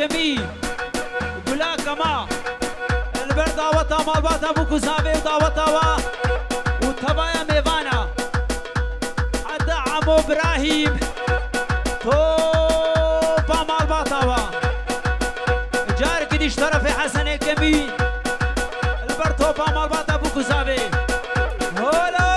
كمي بلا كما البرد دعوتا مالباتا بوكو زابي ودعوتا وتبايا ميفانا حتى عمو ابراهيم توبا مالباتا جارك ديش طرف حسن كمي البرد توبا مالباتا بوكو زابي هولا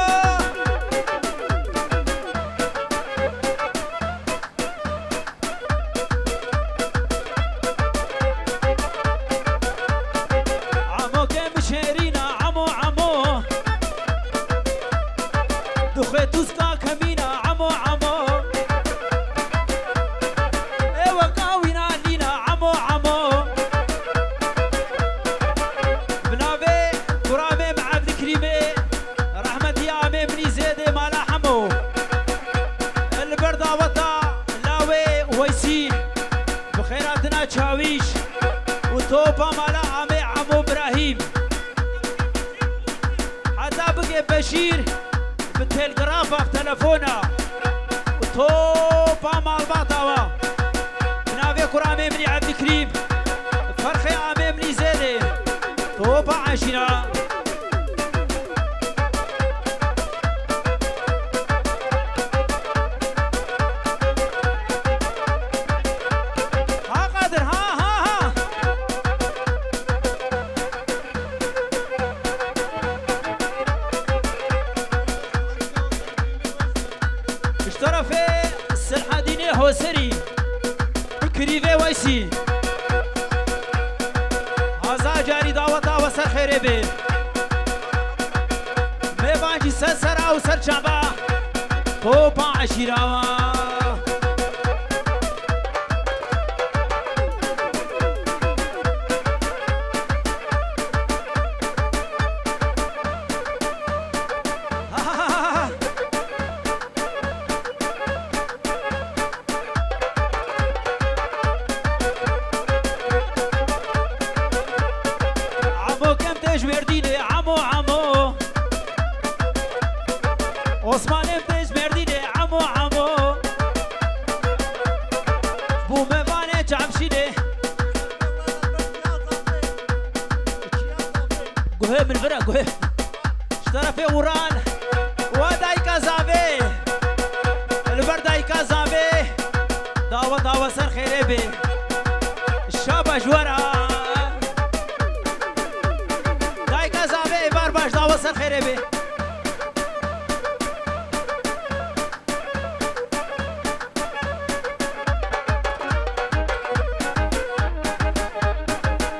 توبا مالا عمي عمو ابراهيم حتى بقي بشير بالتلغراف في تلفونه توبا مال باطاوا نافي كرامي مني عبد الكريم فرخي عمي مني زيني توبا عشنا سري كريفي ويسي هذا جاري دعوتا وسر خيري بي ميبانجي سرسرا وسر شعبا توبا عشيراوا من فرق قوي اشترى وران ودايكا زابي البردايكا زابي داوا سر خيري الشابة جورا دايكا زابي بارباش داوا سر خيري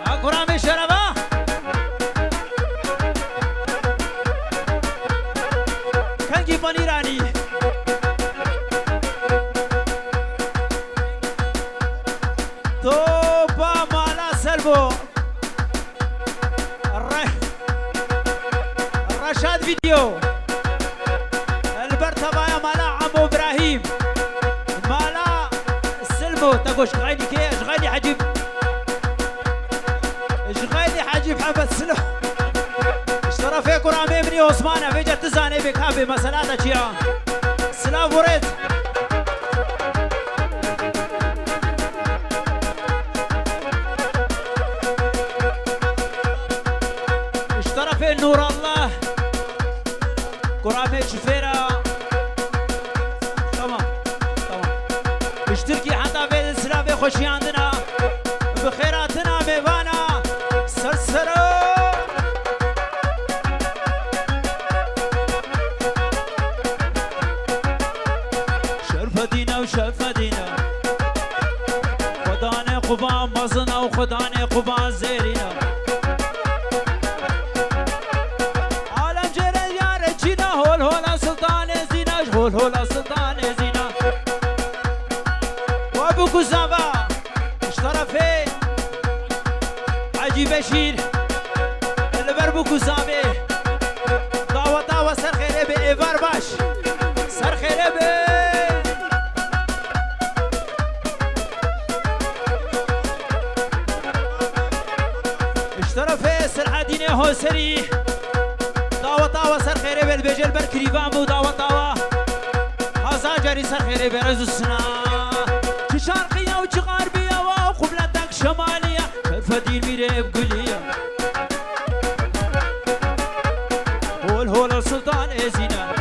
اقرامي شربا بانيراني توبا مالا سلبو الرشاد فيديو البرتبايا مالا عمو ابراهيم مالا السلبو تقول شغالي كي شغالي حجيب حبت سلو اشترى في كرامي مني عثمانة في جت زاني بكابي مسألة تشيا سلام وريت اشترى في نور الله كرامي شفيرة تمام اشتركي حتى في السلام خوشي عندنا بخيراتنا ميوانا سرسرو شفدينا خداني قبان مزنا وخداني قبان زيرينا عالم جرى يا رجينا هول سلطان زينا هول سلطان زينا وابو كزابا اشترى في حجي بشير البربو كزابي دعوة سر خيري بإيفار باش سر خيري سرعديني هو سري دعوة سر خيري بالبجل بركريبان بو دعوة هذا جاري سر خيري برز السنا شرقية وشغاربية وقبلتك شمالية شرفة الميري بقولية هول السلطان ازينا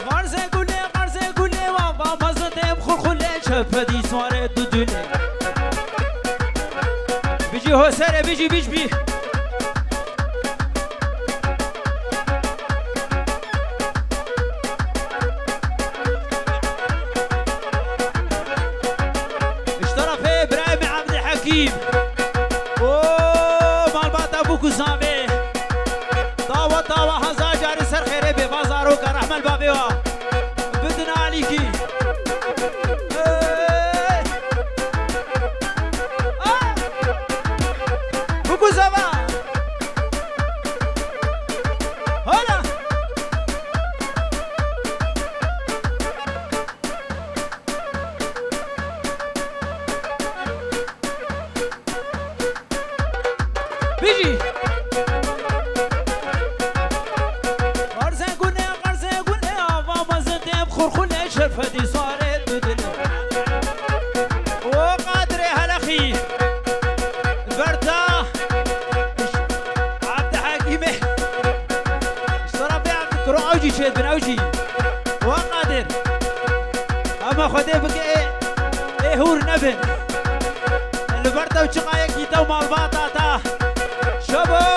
غرزة قولي وابا مزدهم خلخلة شرفة دي سوارة دودولي بيجي هو سارة بيجي بيجي اشترى في ابراهيم عبد الحكيم اوه مالبات ابوك زامي طاوة هزا جاري سر خيري ببازاروك رحمة البابيوه بدنا عليكي بوكو زبا هلا بيجي غرزة قولي افا مزدهم خرخلة شرفة دي صارت بدل وقادري هلخي البرتا عبد حكيمه اشترى بي عبد كروعوجي شيد بن اوجي وقادر اما خدي بك ايه هور نبن البرتا وشقايق يتو مالباطا تا شبه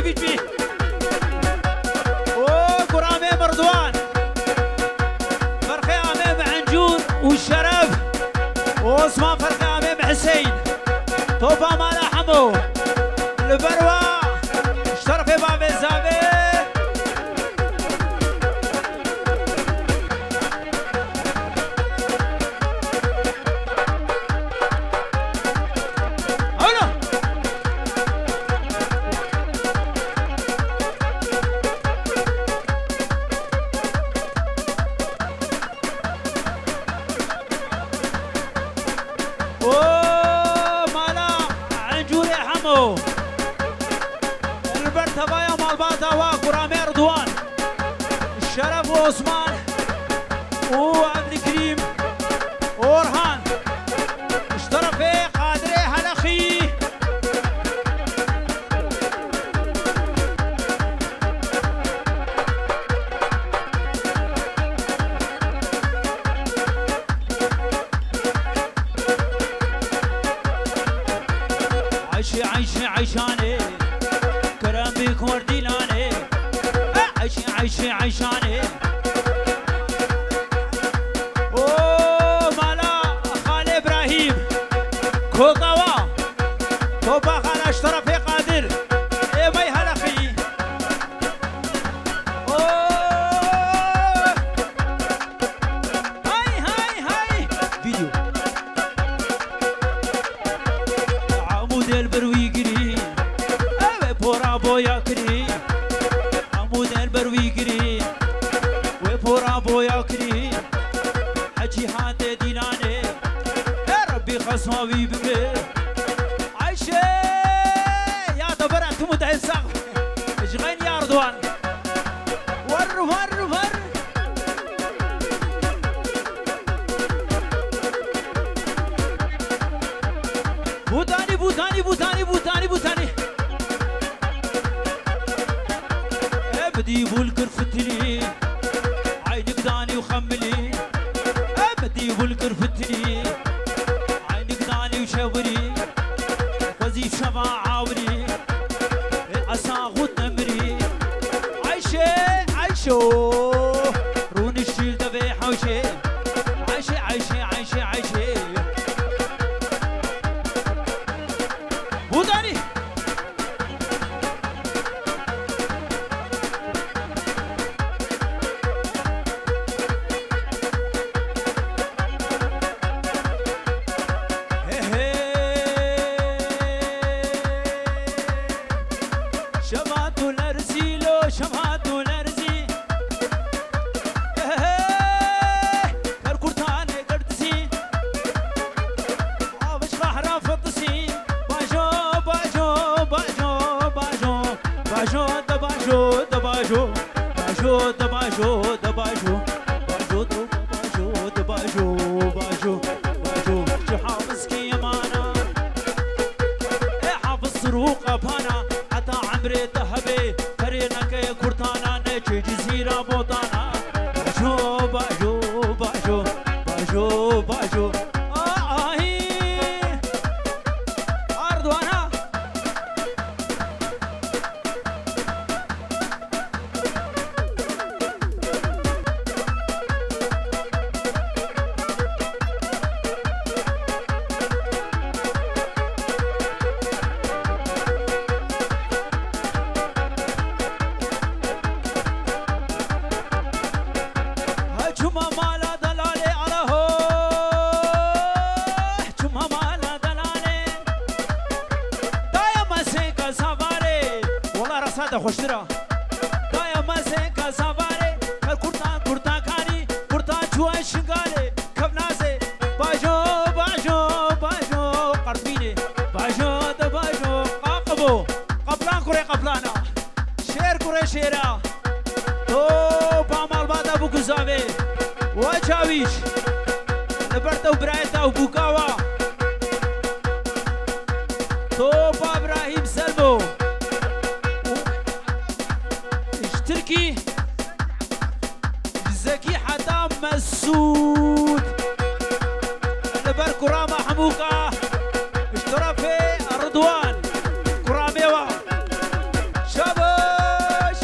بيجي اوه كرامي مرضوان فرخي امام عنجور والشرف وعثمان فرخي امام حسين طوبة مالا حمو البروة اشترفي بابي زابي البرتبايا مالباتا وكرامي رضوان الشرف وعثمان وعبد الكريم ورهان اشترى في قادري هلخي عيشاني كرم بيكور ديلاني عيشاني اوه مالا خالي ابراهيم كوكاوا توبا خالا اشترى في قادر ايه مي هلخي اوه هاي فيديو عمود البروي قري ابي بورا بويا قري عمود البروي قري وبورا بويا قري حجي هانتي ديناني يا ربي خصماوي بكر عايشه يا دبرت متعسق اشغين يا رضوان ور بوتاني ابدي بولكر فتلي عينك داني وخملي ابدي بولكر فتلي عينك داني وشوري وزيف شفا عاوري اساغوت نمري عايشة رون الشيل دبي حوشي عايشة باجو دباجو دباجو باجو دباجو دباجو باجو دباجو دباجو باجو باجو جو حافظ كيمانا حافظ سروق ابانا حتى عمري ذهبي فرينا كي كرتانا نجي جزيرة بوطانا باجو باجو باجو باجو باجو أردوانا هجوما مالا دلالي على هو هجوما مالا دلالي دايما سيكا سافاري والله رصادة خوشترا دايما سيكا سافاري كالكورتان كورتان كاني كورتان جوان شنغالي كبناسي باجو باجو باجو قربيني باجو دباجو قاقبو قبلان كوري قبلانا شير كوري شيرا تو بامال بادا بو گزاوه وجاویش لبرتا و برایتا و بوکاوا تو با ابراهیم سلمو اشتركي زكي حتى مسود لبر كرامة حموكا اشترى في رضوان كراميوا شابش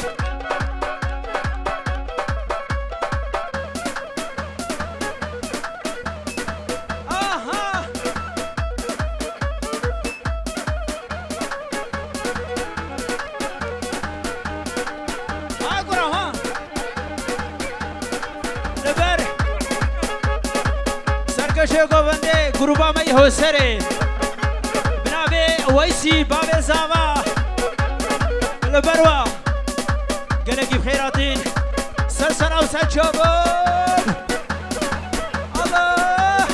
سرکشه گوونده گروبا می حسره بنابه ویسی باب زاوا لبروا گلگی بخیراتین سرسر او سجابون الله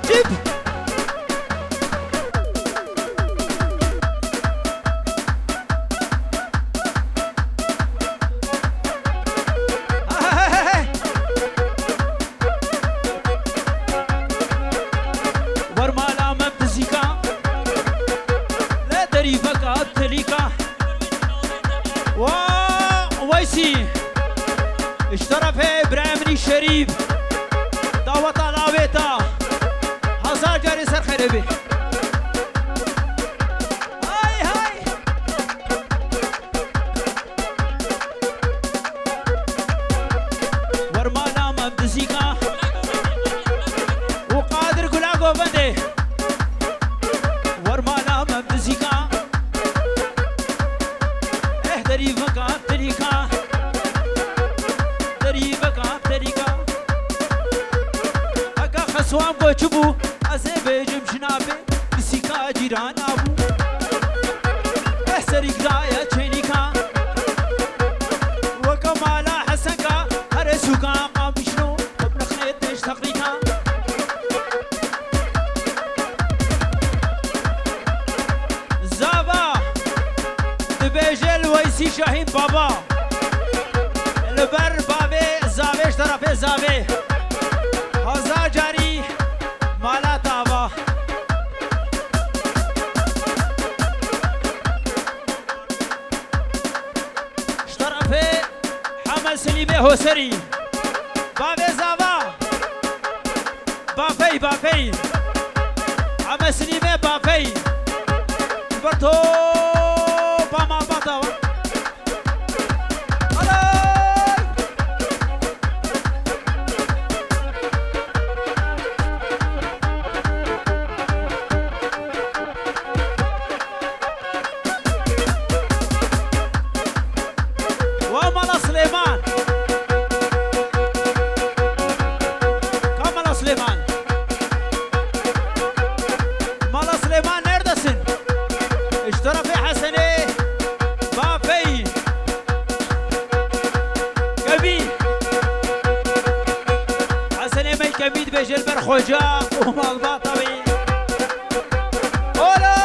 جيب ورمالا مبتزيكا لا دريفك أبتليكا ويسي اشترف إبراهيم شريف دعوة علاويتا هزار جاري سر خربي هاي هاي ورمالا مبتزيكا وقادر قلاقو بندي ورمالا مبتزيكا دريفك أبتليكا دريفك أبتليكا أكا خسوان بوچبو أزي بيجم جنابي بسيكا جيران أبو احسريك دايا چينيكا وكمالا حسنكا هرسوكا قامشنو وبنخنيت ديش تقريكا زابا دبيجل ويسي شاهين بابا لبر بابي زاويش طرف زاوي هزار جاري مالا تابا طرف حمل سليمي هوسري بابي زاوا بافي بافي حمل سليمي بافي برتو باما باتا ومالا سليمان كمالا سليمان مالا سليمان neredesin? اشترى في حسنه بافي كبي حسنه مي كبيد بجل برخوجا ومال باطوي اولا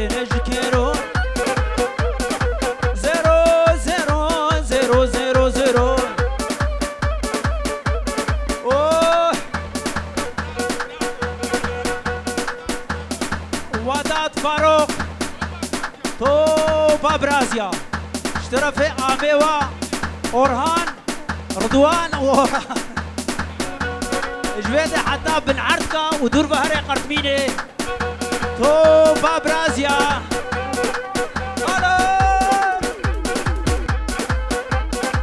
نجكرون 0 0 0 0 0 اوه وداد فاروق تو بابرازيا اشترفي آميوة أورهان رضوان وأورهان جويدة حتى بن عركة ودور بهري قرطميني تو بابرازيا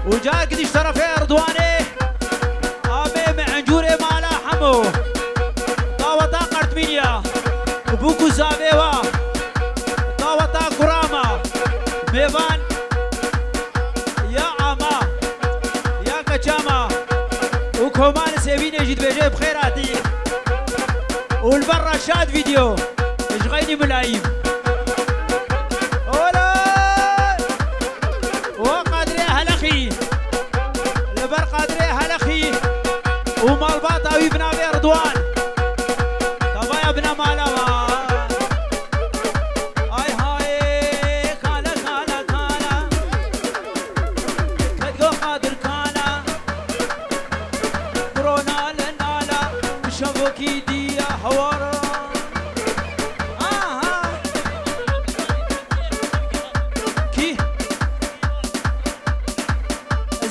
وجاء قد اشترفي رضواني آمي معنجوري مالا حمو طاوتا قرطمينيا وبوكو زابيوا طاوتا كراما ميبان يا عما يا كجاما وكمان سيبيني جيت بيجي بخيراتي والبرا شاد فيديو اشغيني ملايم اولا وقادري هلخي البر قادري هلخي ومالباطا ويبنا بي رضوان طبا يا ابن مالاوا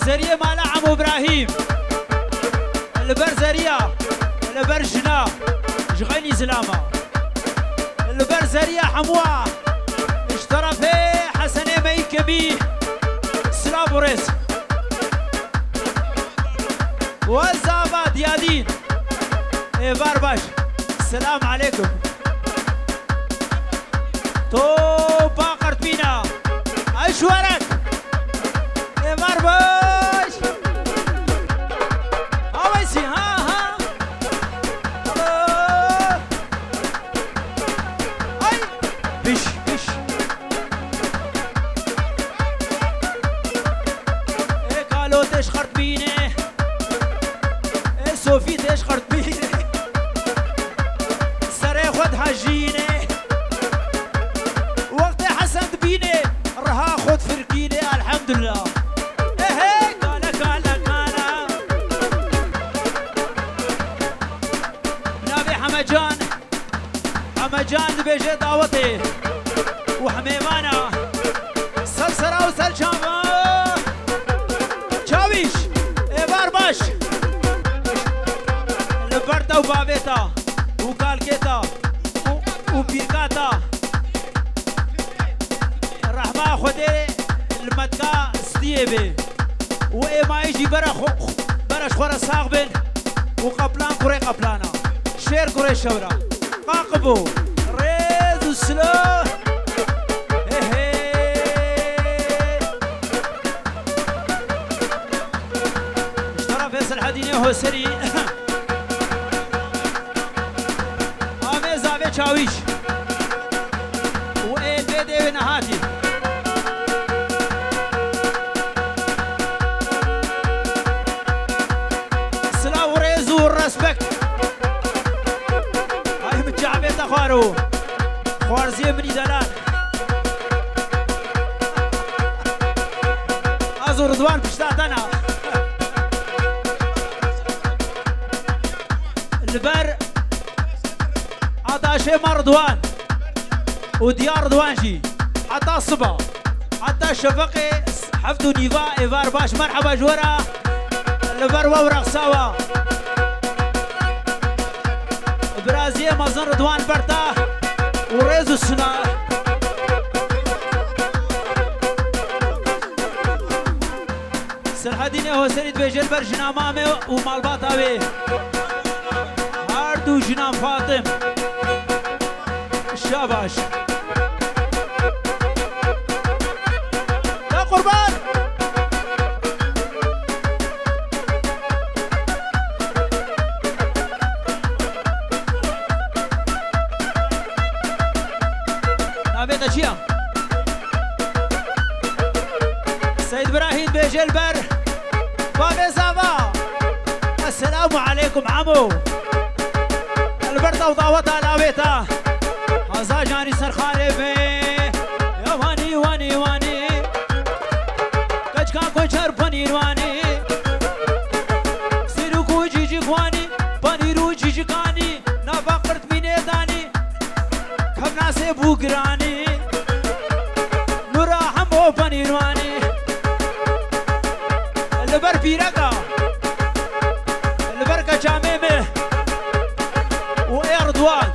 زرية مالا عمو إبراهيم البر زرية البر جنا جغيني زلامة البر زرية حموة اشترفي حسني ميكبي سلابوريس والزابا ديادين ايبار باش السلام عليكم تو باقر بينا اشوارك ايبار باش اويسي ها اي بش ايه قالوا تشخرت بيني ايه صوفي تشخرت بيني سري خد حجيني وقت حسن بيني رها خد فرقيني الحمد لله ايه كالا نبي حمجان بيجي دعوتي وحميمانا سلسرة وسلشابة شاويش ايبار باش لبرتا وبابيتا وكالكيتا وبيركاتا الرحمة خدي المدكا ستيبي وإما يجي برش خورا ساغبن وقبلان كوري قبلانا شير كوري شورا قاقبو ريز وسلو اشترى فيصل حديني وهو سري آمي زابي شاويش وإيه بيدي ونهاتي سلاو ريز والرسبكت هاي متشعبيت أخوارو خوارزي مني دلال أزو رضوان بشتاتنا البر عطا شيما رضوان وديار رضوانجي عطا الصبا عطا شفقي حفظو نيفا إيفار باش مرحبا جورا البر وورق سوا برازية مزن رضوان برتا وريزو السنا سرحديني هو سريد بيجل بر جنا مامي ومالباطاوي هاردو جنا فاطم الشاباش يا قربان نابيت اشياء سيد ابراهيم بيجي البر بابي زابا السلام عليكم عمو البرده وضاوتها نابيتها هزا جاری سرخاره به وانی وانی وانی کچکا کوچر پنیر وانی سیرو کو جیجی وانی پنیرو جیجی کانی نفقرت مینه دانی کم ناسه بوگرانی نورا همو پنیر وانی لبر پیرکا لبر کچامه و اردوان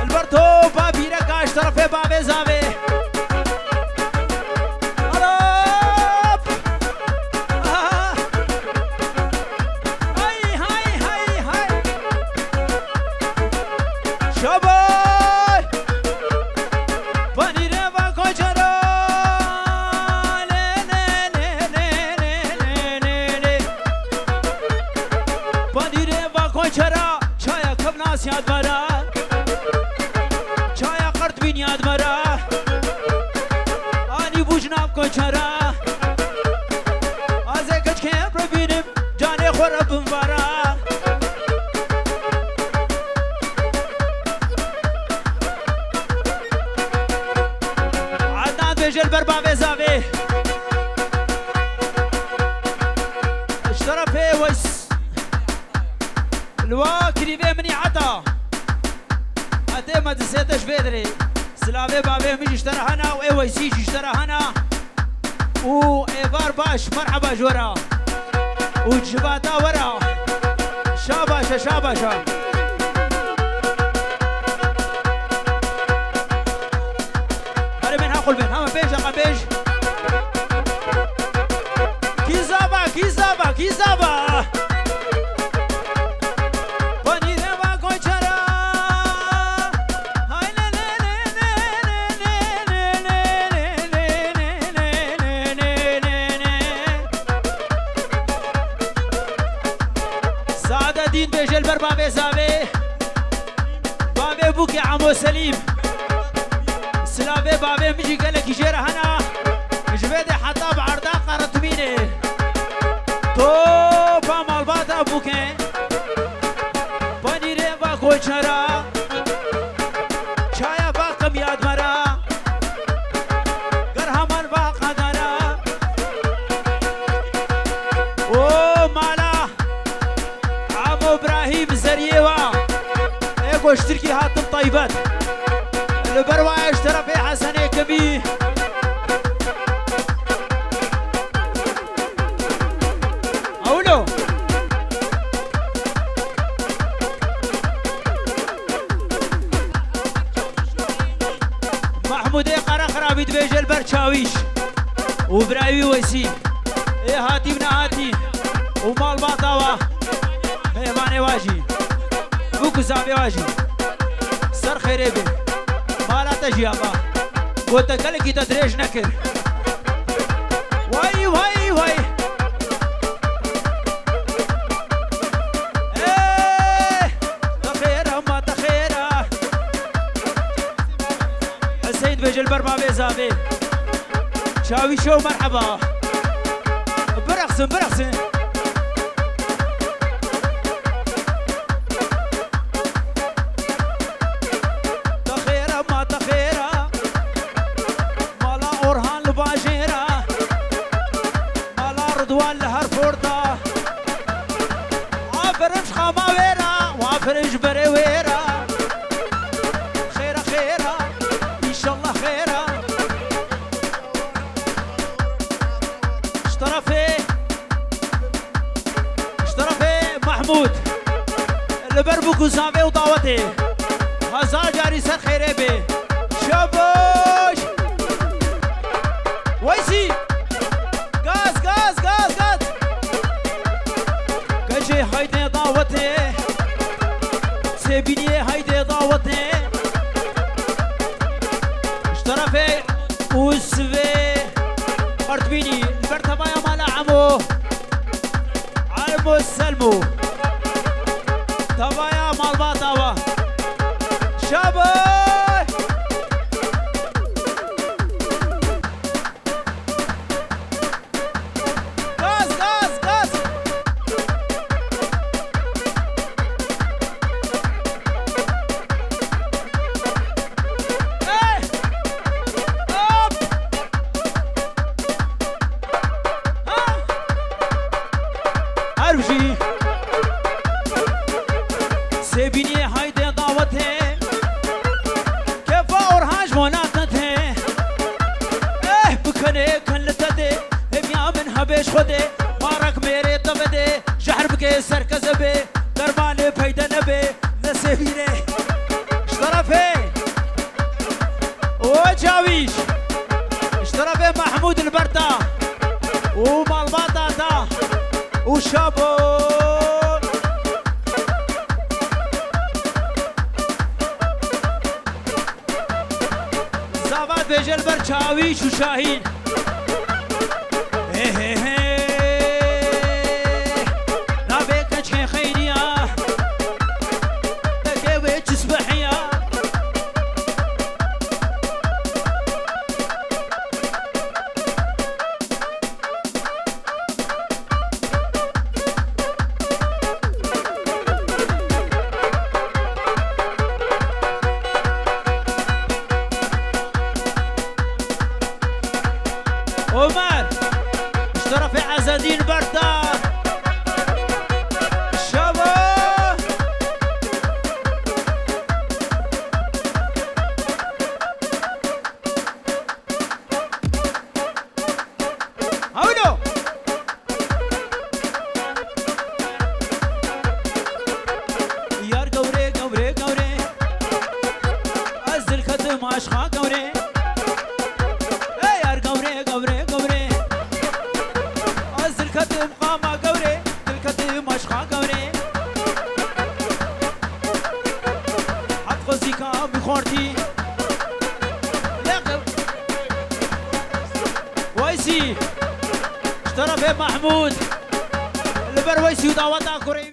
البرتو بابی رکاش طرف باب زاوی عرب های های های های شبای پنیر و کجرا پنیر و کجرا چای کم ناس یاد برا یاد مرا آنی بوجناب کوچرا از کچ که رو بینم جان خورم بمبارا عدنان بجل بر باب زاوی اشترفه ويس الوا كريبه مني عطا عطا ما تسيتش بدري سلامه بابه مش اشترى هنا وايسيج اشترى هنا وايفار باش مرحبا جورا وجباتا ورا شاباشا شاباشا هري من هاقول بين هما بيج اقا بيج كيزابا كيزابا كيزابا بيجل بر بابي زاوي بابي بوكي عمو سليم سلافي بابي مجي قالك يجير هنا جبيدي حتى بعرضا قارت ميني تو بامال باتا بوكي بانيري باكو چرا چايا باقم ياد مرا گرهمان باقا دارا او مالا ابراهيم زريوا ايكو اشتركي هاتم طيبات البروا اشترى في حسن كبي اولو محمود قرا خرابي بيجل برشاويش وبراوي ويسي ايه هاتي من هاتي ومال باطاوا مهمانه واجی بوکو زاوی واجی سر خیره بی مالا تجیابا گوتا گلکی تا دریج نکر وای وای وای تخیره ما تخیره حسین بجل بربابی زاوی شاوی شو مرحبا برقصن برقصن رضوان لهرفوردا عافرش خاما ويرا وعافرش بري ويرا خيرا خيرا ان شاء الله خيرا اشترفي محمود اللي بربكو زاوي وطاوتي هزار جاري سر خيري بي شابوش ويسي هيدي ضاوتي سيبيني هيدي ضاوتي اشترفي وسفي ارتبيني البرتبا يا مالا عمو عمو السلمو تبا يا مال باطاوا شابو بیش خودی مارک میره تبده جهر بگه سرکز به درمان پیدا نبه نسبیره اشترافه او جاویش اشترافه محمود البرتا و مالباتا تا و شابو زاباد بجل بر چاویش و شاهین عمر اشترف عز الدين برتا شابو هونو يار قوري قوري قوري ازل خدم عشقا قوري يار قوري قوري قوري ازل خدم قاما قوري دل خدم عشقا قوري حد غزيكا بخورتي لقب ويسي اشترف محمود البر ويسي ودعوتا كوري